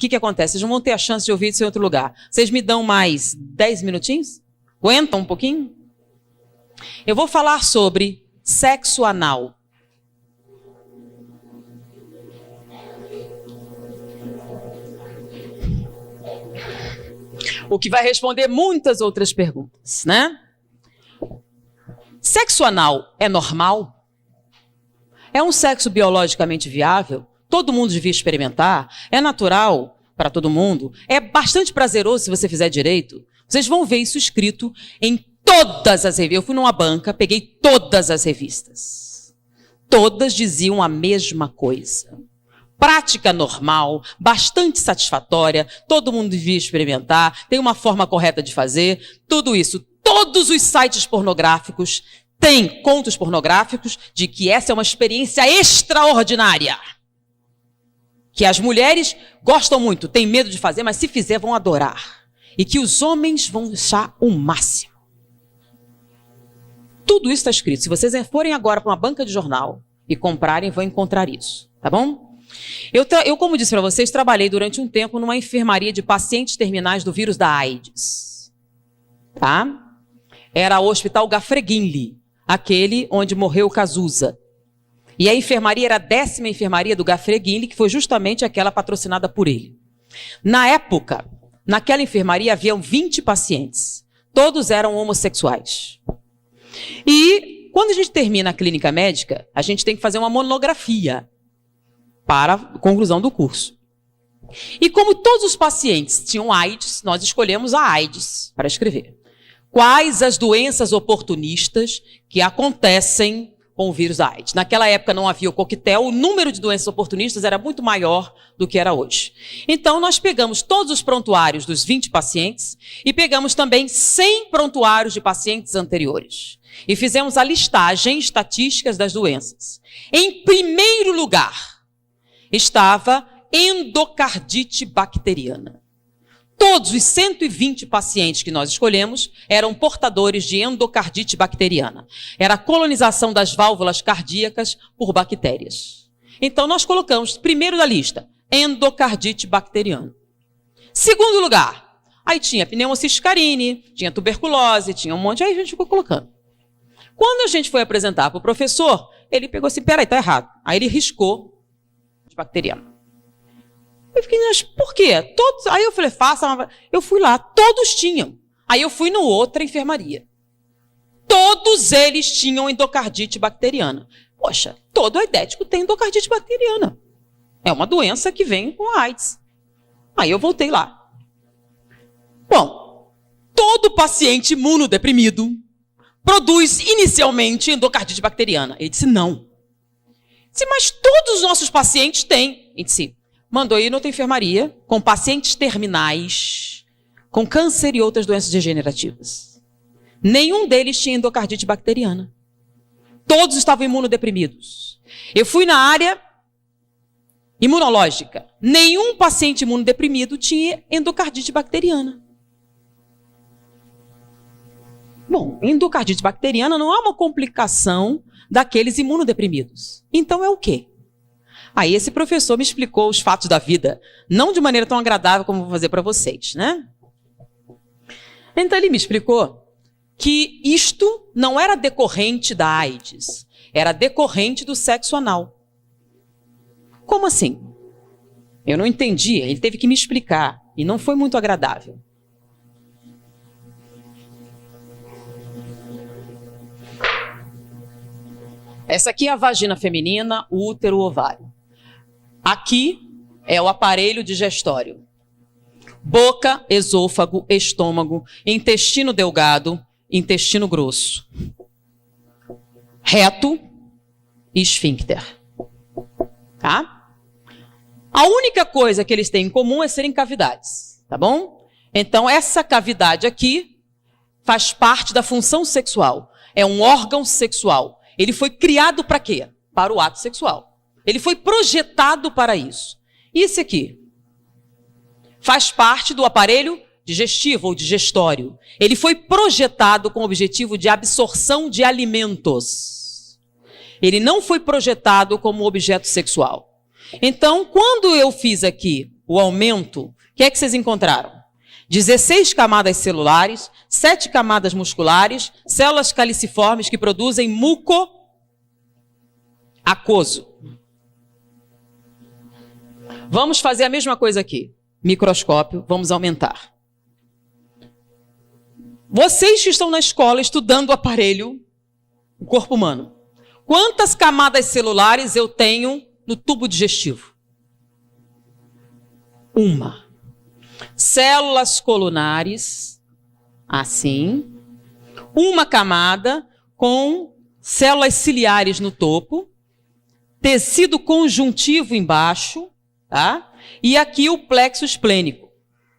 que acontece? Vocês não vão ter a chance de ouvir isso em outro lugar. Vocês me dão mais 10 minutinhos? Aguentam um pouquinho? Eu vou falar sobre sexo anal. O que vai responder muitas outras perguntas, né? Sexo anal é normal? É um sexo biologicamente viável? Todo mundo devia experimentar? É natural para todo mundo? É bastante prazeroso se você fizer direito? Vocês vão ver isso escrito em todas as revistas. Eu fui numa banca, peguei todas as revistas. Todas diziam a mesma coisa. Prática normal, bastante satisfatória, todo mundo devia experimentar, tem uma forma correta de fazer, tudo isso. Todos os sites pornográficos têm contos pornográficos de que essa é uma experiência extraordinária. Que as mulheres gostam muito, têm medo de fazer, mas se fizer vão adorar. E que os homens vão achar o máximo. Tudo isso está escrito. Se vocês forem agora para uma banca de jornal e comprarem, vão encontrar isso, tá bom? Eu, como disse para vocês, trabalhei durante um tempo numa enfermaria de pacientes terminais do vírus da AIDS. Tá? Era o Hospital Gafreguinli, aquele onde morreu Cazuza. E a enfermaria era a 10ª enfermaria do Gafreguinli, que foi justamente aquela patrocinada por ele. Na época, naquela enfermaria haviam 20 pacientes. Todos eram homossexuais. E quando a gente termina a clínica médica, a gente tem que fazer uma monografia para a conclusão do curso. E como todos os pacientes tinham AIDS, nós escolhemos a AIDS para escrever. Quais as doenças oportunistas que acontecem com o vírus da AIDS? Naquela época não havia o coquetel, o número de doenças oportunistas era muito maior do que era hoje. Então nós pegamos todos os prontuários dos 20 pacientes e pegamos também 100 prontuários de pacientes anteriores. E fizemos a listagem estatísticas das doenças. Em primeiro lugar, estava endocardite bacteriana. Todos os 120 pacientes que nós escolhemos eram portadores de endocardite bacteriana. Era a colonização das válvulas cardíacas por bactérias. Então nós colocamos, primeiro da lista, endocardite bacteriana. Segundo lugar, aí tinha pneumociste carini, tinha tuberculose, tinha um monte, aí a gente ficou colocando. Quando a gente foi apresentar para o professor, ele pegou assim, peraí, tá errado. Aí ele riscou bacteriana. Eu fiquei, mas por quê? Todos... Aí eu falei, faça. Eu fui lá, todos tinham. Aí eu fui no outra enfermaria. Todos eles tinham endocardite bacteriana. Poxa, todo aidético tem endocardite bacteriana. É uma doença que vem com a AIDS. Aí eu voltei lá. Bom, todo paciente imunodeprimido produz inicialmente endocardite bacteriana. Ele disse, não. Disse, mas todos os nossos pacientes têm. Ele disse, mandou ir noutra enfermaria com pacientes terminais, com câncer e outras doenças degenerativas. Nenhum deles tinha endocardite bacteriana. Todos estavam imunodeprimidos. Eu fui na área imunológica. Nenhum paciente imunodeprimido tinha endocardite bacteriana. Bom, endocardite bacteriana não é uma complicação daqueles imunodeprimidos. Então é o quê? Aí esse professor me explicou os fatos da vida, não de maneira tão agradável como vou fazer para vocês, né? Então ele me explicou que isto não era decorrente da AIDS, era decorrente do sexo anal. Como assim? Eu não entendi, ele teve que me explicar e não foi muito agradável. Essa aqui é a vagina feminina, o útero, o ovário. Aqui é o aparelho digestório. Boca, esôfago, estômago, intestino delgado, intestino grosso. Reto e esfíncter. Tá? A única coisa que eles têm em comum é serem cavidades, tá bom? Então essa cavidade aqui faz parte da função sexual. É um órgão sexual. Ele foi criado para quê? Para o ato sexual. Ele foi projetado para isso. E esse aqui? Faz parte do aparelho digestivo ou digestório. Ele foi projetado com o objetivo de absorção de alimentos. Ele não foi projetado como objeto sexual. Então, quando eu fiz aqui o aumento, o que é que vocês encontraram? 16 camadas celulares, 7 camadas musculares, células caliciformes que produzem muco aquoso. Vamos fazer a mesma coisa aqui. Microscópio, vamos aumentar. Vocês que estão na escola estudando o aparelho, o corpo humano, quantas camadas celulares eu tenho no tubo digestivo? Uma. Células colunares, assim. Uma camada com células ciliares no topo, tecido conjuntivo embaixo, tá? E aqui o plexo esplênico,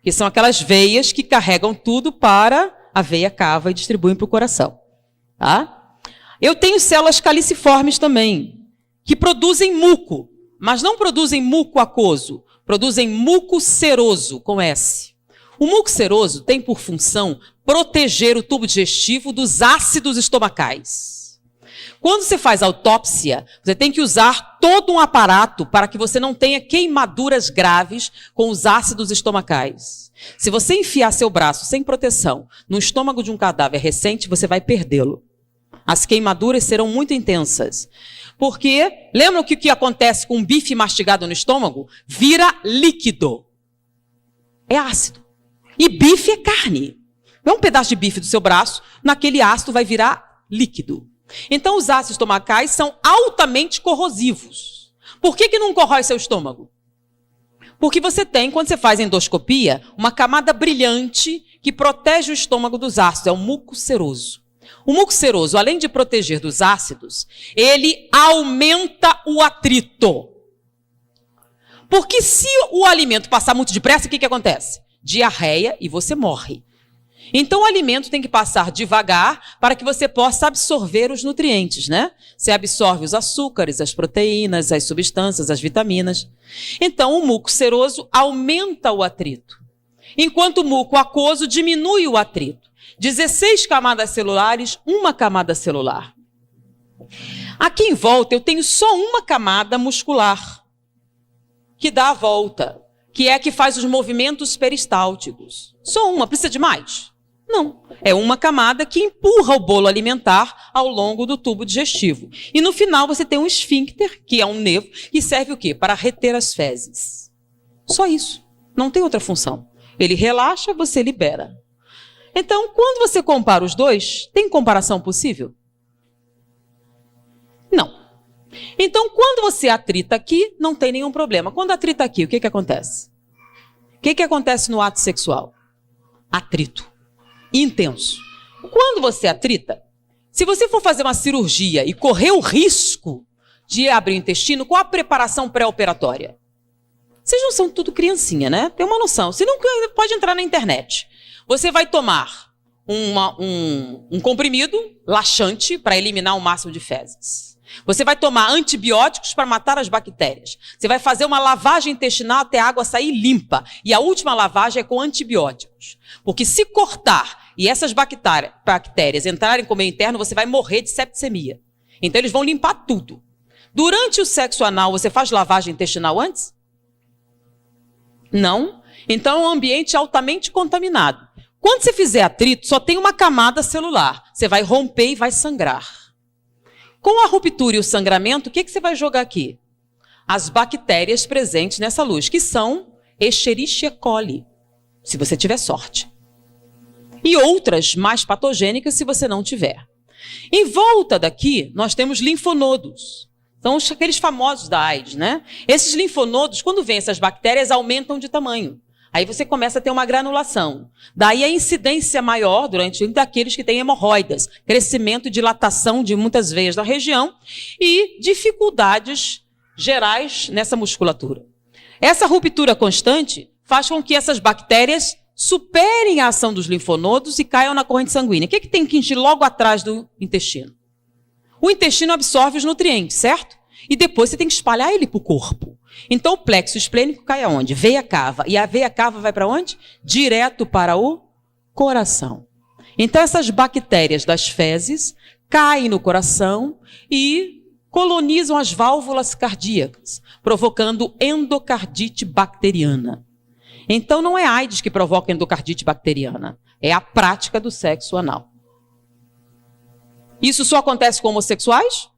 que são aquelas veias que carregam tudo para a veia cava e distribuem para o coração, tá? Eu tenho células caliciformes também, que produzem muco, mas não produzem muco aquoso, produzem muco seroso, com S. O muco seroso tem por função proteger o tubo digestivo dos ácidos estomacais. Quando você faz autópsia, você tem que usar todo um aparato para que você não tenha queimaduras graves com os ácidos estomacais. Se você enfiar seu braço sem proteção no estômago de um cadáver recente, você vai perdê-lo. As queimaduras serão muito intensas. Porque, lembram que o que acontece com um bife mastigado no estômago? Vira líquido. É ácido. E bife é carne. É um pedaço de bife do seu braço, naquele ácido vai virar líquido. Então, os ácidos estomacais são altamente corrosivos. Por que não corrói seu estômago? Porque você tem, quando você faz endoscopia, uma camada brilhante que protege o estômago dos ácidos. É o muco seroso. O muco seroso, além de proteger dos ácidos, ele aumenta o atrito. Porque se o alimento passar muito depressa, o que acontece? Diarreia e você morre. Então o alimento tem que passar devagar para que você possa absorver os nutrientes, né? Você absorve os açúcares, as proteínas, as substâncias, as vitaminas. Então o muco seroso aumenta o atrito, enquanto o muco aquoso diminui o atrito. 16 camadas celulares, uma camada celular. Aqui em volta eu tenho só uma camada muscular, que dá a volta, que é a que faz os movimentos peristálticos. Só uma, precisa de mais? Não. É uma camada que empurra o bolo alimentar ao longo do tubo digestivo. E no final você tem um esfíncter, que é um nervo, que serve o quê? Para reter as fezes. Só isso. Não tem outra função. Ele relaxa, você libera. Então, quando você compara os dois, tem comparação possível? Não. Então, quando você atrita aqui, não tem nenhum problema. Quando atrita aqui, o que acontece? O que acontece no ato sexual? Atrito. Intenso. Quando você atrita, se você for fazer uma cirurgia e correr o risco de abrir o intestino, qual a preparação pré-operatória? Vocês não são tudo criancinha, né? Tem uma noção. Você não pode entrar na internet. Você vai tomar um comprimido laxante para eliminar o máximo de fezes. Você vai tomar antibióticos para matar as bactérias. Você vai fazer uma lavagem intestinal até a água sair limpa. E a última lavagem é com antibióticos. Porque se cortar e essas bactérias entrarem com o meio interno, você vai morrer de septicemia. Então eles vão limpar tudo. Durante o sexo anal, você faz lavagem intestinal antes? Não. Então é um ambiente altamente contaminado. Quando você fizer atrito, só tem uma camada celular. Você vai romper e vai sangrar. Com a ruptura e o sangramento, o que você vai jogar aqui? As bactérias presentes nessa luz, que são Escherichia coli, se você tiver sorte. E outras mais patogênicas, se você não tiver. Em volta daqui, nós temos linfonodos. São aqueles famosos da AIDS, né? Esses linfonodos, quando vêm essas bactérias, aumentam de tamanho. Aí você começa a ter uma granulação. Daí a incidência maior durante daqueles que têm hemorroidas, crescimento e dilatação de muitas veias da região e dificuldades gerais nessa musculatura. Essa ruptura constante faz com que essas bactérias superem a ação dos linfonodos e caiam na corrente sanguínea. O que tem que ir logo atrás do intestino? O intestino absorve os nutrientes, certo? E depois você tem que espalhar ele para o corpo. Então o plexo esplênico cai aonde? Veia cava. E a veia cava vai para onde? Direto para o coração. Então essas bactérias das fezes caem no coração e colonizam as válvulas cardíacas, provocando endocardite bacteriana. Então não é a AIDS que provoca endocardite bacteriana, é a prática do sexo anal. Isso só acontece com homossexuais?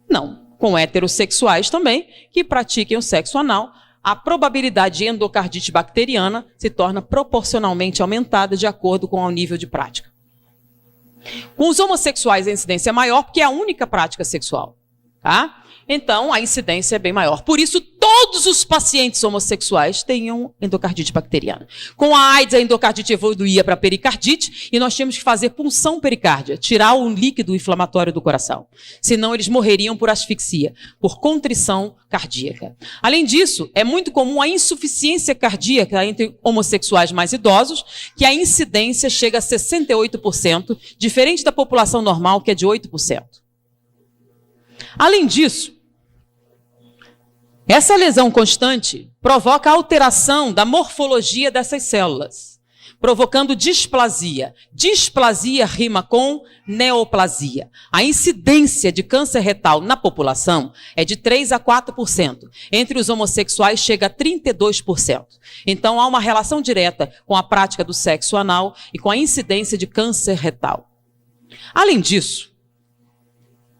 Não, com heterossexuais também, que pratiquem o sexo anal, a probabilidade de endocardite bacteriana se torna proporcionalmente aumentada de acordo com o nível de prática. Com os homossexuais a incidência é maior porque é a única prática sexual, tá? Então a incidência é bem maior. Por isso todos os pacientes homossexuais tenham endocardite bacteriana. Com a AIDS a endocardite evoluía para pericardite e nós tínhamos que fazer punção pericárdia, tirar o líquido inflamatório do coração. Senão eles morreriam por asfixia, por contrição cardíaca. Além disso, é muito comum a insuficiência cardíaca entre homossexuais mais idosos, que a incidência chega a 68%, diferente da população normal, que é de 8%. Além disso, essa lesão constante provoca alteração da morfologia dessas células, provocando displasia. Displasia rima com neoplasia. A incidência de câncer retal na população é de 3 a 4%. Entre os homossexuais chega a 32%. Então há uma relação direta com a prática do sexo anal e com a incidência de câncer retal. Além disso,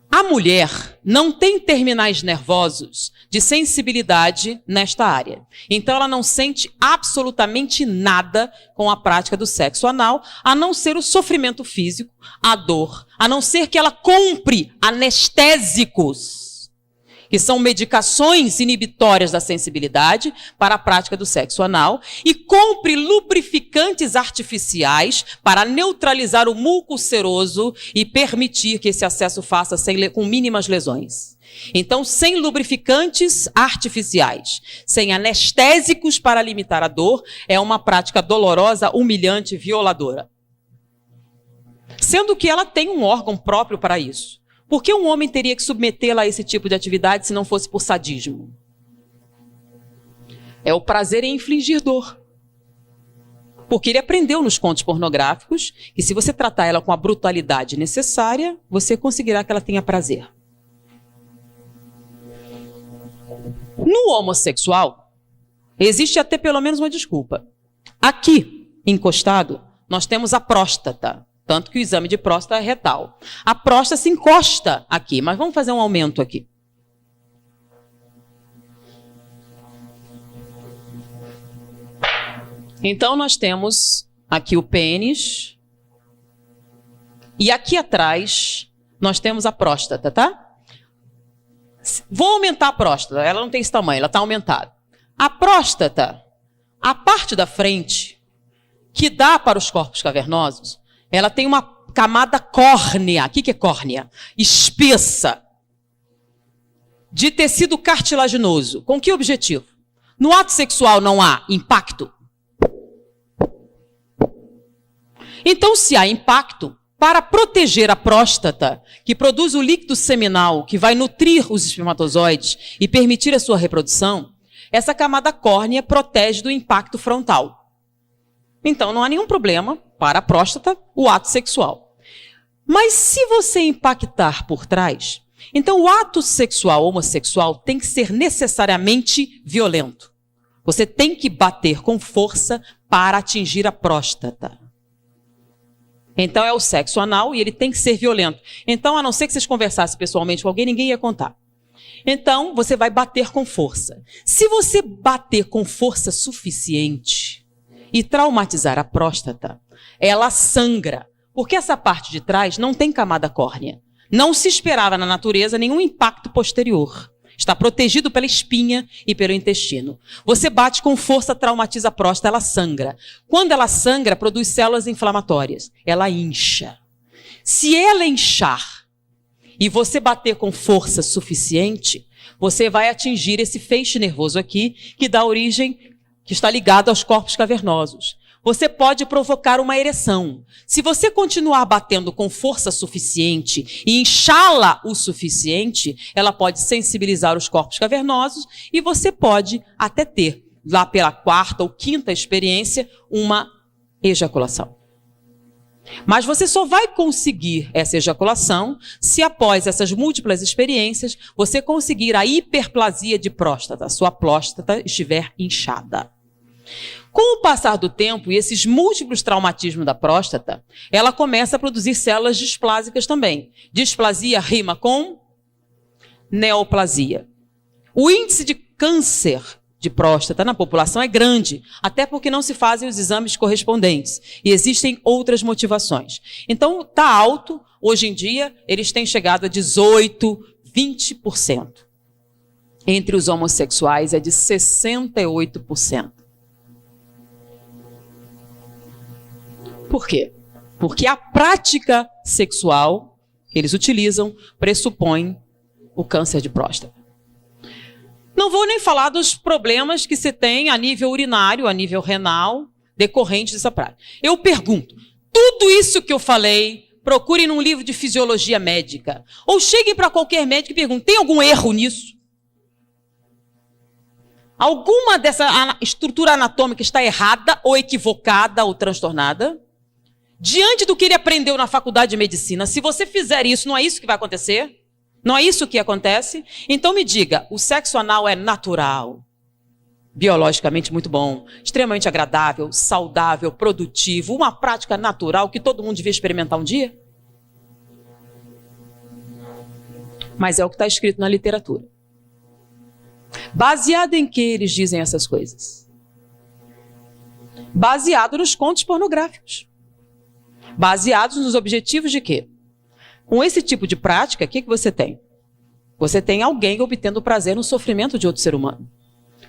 a mulher não tem terminais nervosos de sensibilidade nesta área. Então ela não sente absolutamente nada com a prática do sexo anal, a não ser o sofrimento físico, a dor, a não ser que ela compre anestésicos, que são medicações inibitórias da sensibilidade para a prática do sexo anal, e compre lubrificantes artificiais para neutralizar o muco seroso e permitir que esse acesso faça com mínimas lesões. Então, sem lubrificantes artificiais, sem anestésicos para limitar a dor, é uma prática dolorosa, humilhante, violadora. Sendo que ela tem um órgão próprio para isso. Por que um homem teria que submetê-la a esse tipo de atividade se não fosse por sadismo? É o prazer em infligir dor. Porque ele aprendeu nos contos pornográficos que se você tratar ela com a brutalidade necessária, você conseguirá que ela tenha prazer. No homossexual, existe até pelo menos uma desculpa. Aqui, encostado, nós temos a próstata. Tanto que o exame de próstata é retal. A próstata se encosta aqui, mas vamos fazer um aumento aqui. Então nós temos aqui o pênis. E aqui atrás nós temos a próstata, tá? Vou aumentar a próstata, ela não tem esse tamanho, ela está aumentada. A próstata, a parte da frente, que dá para os corpos cavernosos, ela tem uma camada córnea. O que é córnea? Espessa. De tecido cartilaginoso. Com que objetivo? No ato sexual não há impacto? Então, se há impacto, para proteger a próstata, que produz o líquido seminal, que vai nutrir os espermatozoides e permitir a sua reprodução, essa camada córnea protege do impacto frontal. Então, não há nenhum problema para a próstata o ato sexual. Mas se você impactar por trás, então o ato sexual homossexual tem que ser necessariamente violento. Você tem que bater com força para atingir a próstata. Então é o sexo anal e ele tem que ser violento. Então, a não ser que vocês conversassem pessoalmente com alguém, ninguém ia contar. Então, você vai bater com força. Se você bater com força suficiente e traumatizar a próstata, ela sangra, porque essa parte de trás não tem camada córnea. Não se esperava na natureza nenhum impacto posterior. Está protegido pela espinha e pelo intestino. Você bate com força, traumatiza a próstata, ela sangra. Quando ela sangra, produz células inflamatórias. Ela incha. Se ela inchar e você bater com força suficiente, você vai atingir esse feixe nervoso aqui, que dá origem, que está ligado aos corpos cavernosos. Você pode provocar uma ereção. Se você continuar batendo com força suficiente e inchá-la o suficiente, ela pode sensibilizar os corpos cavernosos e você pode até ter, lá pela quarta ou quinta experiência, uma ejaculação. Mas você só vai conseguir essa ejaculação se após essas múltiplas experiências você conseguir a hiperplasia de próstata, sua próstata estiver inchada. Com o passar do tempo e esses múltiplos traumatismos da próstata, ela começa a produzir células displásicas também. Displasia rima com neoplasia. O índice de câncer de próstata na população é grande, até porque não se fazem os exames correspondentes. E existem outras motivações. Então, está alto. Hoje em dia, eles têm chegado a 18%, 20%. Entre os homossexuais é de 68%. Por quê? Porque a prática sexual que eles utilizam pressupõe o câncer de próstata. Não vou nem falar dos problemas que se tem a nível urinário, a nível renal, decorrentes dessa prática. Eu pergunto, tudo isso que eu falei, procurem num livro de fisiologia médica, ou cheguem para qualquer médico e perguntem, tem algum erro nisso? Alguma dessa estrutura anatômica está errada, ou equivocada, ou transtornada? Diante do que ele aprendeu na faculdade de medicina, se você fizer isso, não é isso que vai acontecer? Não é isso que acontece? Então me diga, o sexo anal é natural, biologicamente muito bom, extremamente agradável, saudável, produtivo, uma prática natural que todo mundo devia experimentar um dia? Mas é o que está escrito na literatura. Baseado em que eles dizem essas coisas? Baseado nos contos pornográficos. Baseados nos objetivos de quê? Com esse tipo de prática, o que você tem? Você tem alguém obtendo prazer no sofrimento de outro ser humano.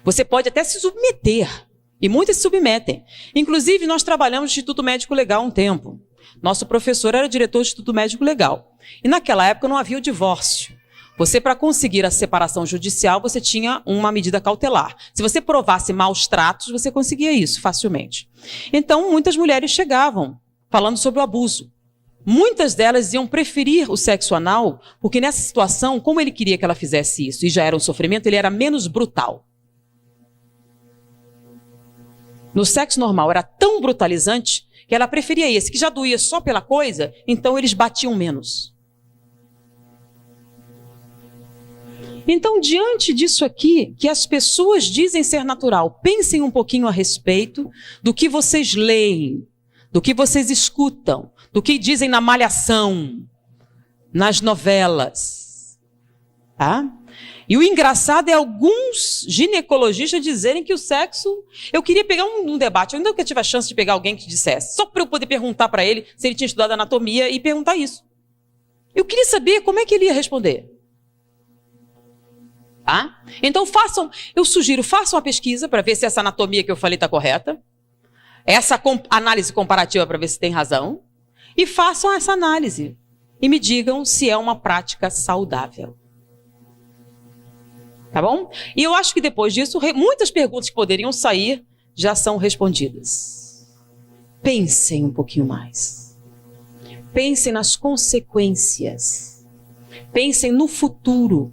Você pode até se submeter, e muitos se submetem. Inclusive, nós trabalhamos no Instituto Médico Legal há um tempo. Nosso professor era diretor do Instituto Médico Legal. E naquela época não havia o divórcio. Você, para conseguir a separação judicial, você tinha uma medida cautelar. Se você provasse maus tratos, você conseguia isso facilmente. Então, muitas mulheres chegavam falando sobre o abuso. Muitas delas iam preferir o sexo anal, porque nessa situação, como ele queria que ela fizesse isso, e já era um sofrimento, ele era menos brutal. No sexo normal era tão brutalizante que ela preferia esse, que já doía só pela coisa, então eles batiam menos. Então, diante disso aqui, que as pessoas dizem ser natural, pensem um pouquinho a respeito do que vocês leem, do que vocês escutam, do que dizem na malhação, nas novelas. Tá? E o engraçado é alguns ginecologistas dizerem que o sexo... Eu queria pegar um debate, eu ainda nunca tive a chance de pegar alguém que dissesse, só para eu poder perguntar para ele se ele tinha estudado anatomia e perguntar isso. Eu queria saber como é que ele ia responder. Tá? Então eu sugiro, façam uma pesquisa para ver se essa anatomia que eu falei está correta. Essa análise comparativa para ver se tem razão, e façam essa análise e me digam se é uma prática saudável. Tá bom? E eu acho que depois disso, muitas perguntas que poderiam sair já são respondidas. Pensem um pouquinho mais. Pensem nas consequências. Pensem no futuro.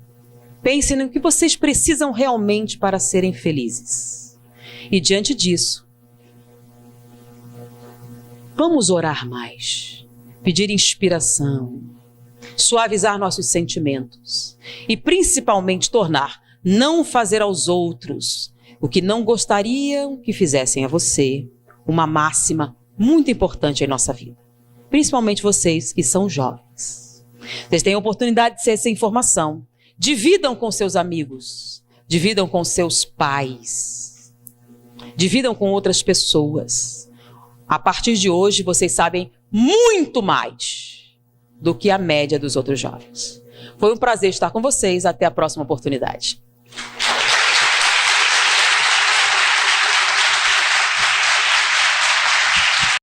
Pensem no que vocês precisam realmente para serem felizes. E diante disso, vamos orar mais, pedir inspiração, suavizar nossos sentimentos e principalmente não fazer aos outros o que não gostariam que fizessem a você, uma máxima muito importante em nossa vida. Principalmente vocês que são jovens. Vocês têm a oportunidade de ter essa informação. Dividam com seus amigos, dividam com seus pais, dividam com outras pessoas. A partir de hoje, vocês sabem muito mais do que a média dos outros jovens. Foi um prazer estar com vocês. Até a próxima oportunidade.